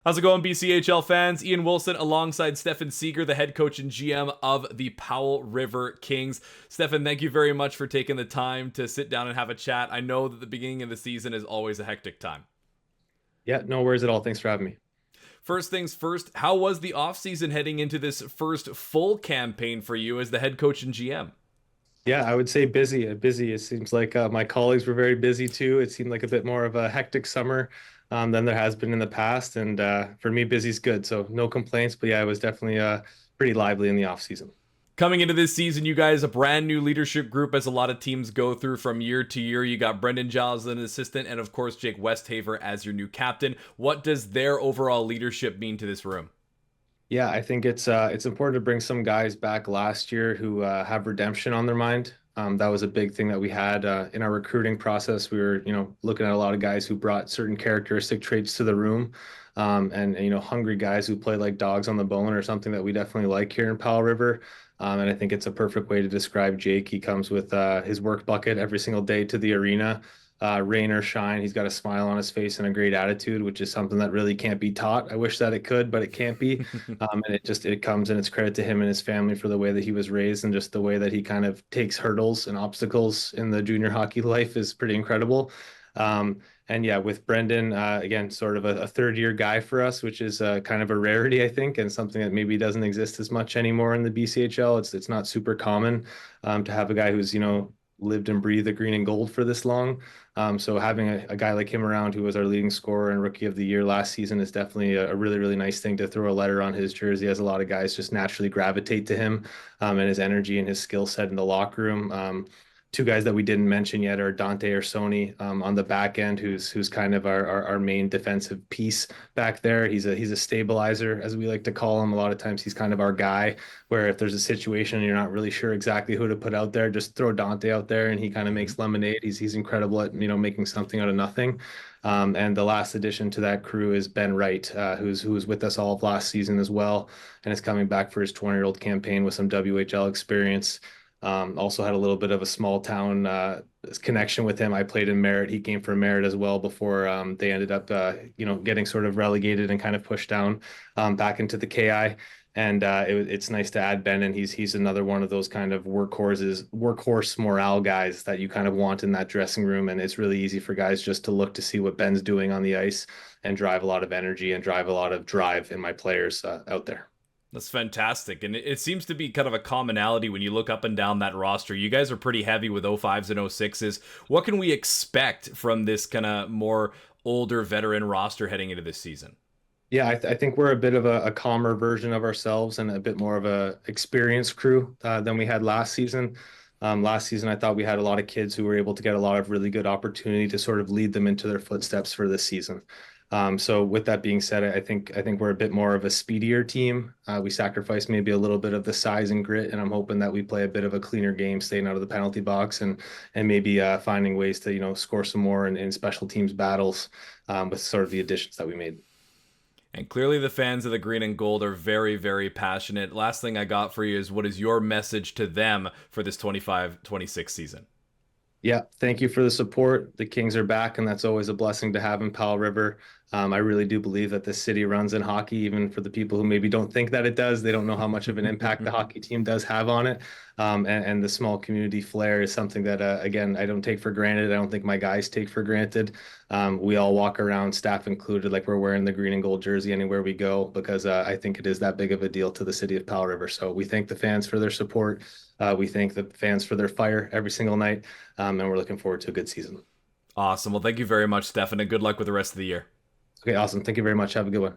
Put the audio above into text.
How's it going, BCHL fans? Ian Wilson alongside Stephan Seeger, the head coach and GM of the Powell River Kings. Stephan, thank you very much for taking the time to sit down and have a chat. I know that the beginning of the season is always a hectic time. Yeah, no worries at all. Thanks for having me. First things first, how was the offseason heading into this first full campaign for you as the head coach and GM? Yeah, I would say busy. Busy. It seems like my colleagues were very busy too. It seemed like a bit more of a hectic summer than there has been in the past. And for me, busy's good. So no complaints. But yeah, it was definitely pretty lively in the off season. Coming into this season, you guys a brand new leadership group, as a lot of teams go through from year to year. You got Brendan Giles as an assistant, and of course Jake Westhaver as your new captain. What does their overall leadership mean to this room? Yeah, I think it's important to bring some guys back last year who have redemption on their mind. That was a big thing that we had in our recruiting process. We were, looking at a lot of guys who brought certain characteristic traits to the room, and hungry guys who play like dogs on the bone or something that we definitely like here in Powell River. And I think it's a perfect way to describe Jake. He comes with his work bucket every single day to the arena. Rain or shine, he's got a smile on his face and a great attitude, which is something that really can't be taught. I wish that it could, but it can't be. And it comes and it's credit to him and his family for the way that he was raised and just the way that he kind of takes hurdles and obstacles in the junior hockey life is pretty incredible. And yeah, with Brendan, again, sort of a third year guy for us, which is kind of a rarity, I think, and something that maybe doesn't exist as much anymore in the BCHL. It's not super common to have a guy who's, lived and breathed the green and gold for this long. So having a guy like him around who was our leading scorer and rookie of the year last season is definitely a really, really nice thing to throw a letter on his jersey, as a lot of guys just naturally gravitate to him and his energy and his skill set in the locker room. Two guys that we didn't mention yet are Dante or Sony on the back end, who's kind of our main defensive piece back there. He's a stabilizer, as we like to call him. A lot of times he's kind of our guy, where if there's a situation and you're not really sure exactly who to put out there, just throw Dante out there and he kind of makes lemonade. He's incredible at making something out of nothing. And the last addition to that crew is Ben Wright, who was with us all of last season as well, and is coming back for his 20-year-old campaign with some WHL experience. Also had a little bit of a small town connection with him. I played in Merritt. He came from Merritt as well before they ended up, getting sort of relegated and kind of pushed down back into the KI. And it's nice to add Ben, and he's another one of those kind of workhorse morale guys that you kind of want in that dressing room. And it's really easy for guys just to look to see what Ben's doing on the ice and drive a lot of energy and drive a lot of drive in my players out there. That's fantastic. And it seems to be kind of a commonality when you look up and down that roster. You guys are pretty heavy with 05s and 06s. What can we expect from this kind of more older veteran roster heading into this season? Yeah, I think we're a bit of a calmer version of ourselves and a bit more of a experienced crew than we had last season. Last season, I thought we had a lot of kids who were able to get a lot of really good opportunity to sort of lead them into their footsteps for this season. So with that being said, I think we're a bit more of a speedier team. We sacrifice maybe a little bit of the size and grit, and I'm hoping that we play a bit of a cleaner game, staying out of the penalty box, and maybe finding ways to score some more in special teams battles with sort of the additions that we made. And clearly, the fans of the green and gold are very, very passionate. Last thing I got for you is, what is your message to them for this 25-26 season? Yeah, thank you for the support. The Kings are back, and that's always a blessing to have in Powell River. I really do believe that this city runs in hockey, even for the people who maybe don't think that it does. They don't know how much of an impact the hockey team does have on it. And the small community flair is something that, again, I don't take for granted. I don't think my guys take for granted. We all walk around, staff included, like we're wearing the green and gold jersey anywhere we go, because I think it is that big of a deal to the city of Powell River. So we thank the fans for their support. We thank the fans for their fire every single night. And we're looking forward to a good season. Awesome. Well, thank you very much, Stefan, and good luck with the rest of the year. Okay, awesome. Thank you very much. Have a good one.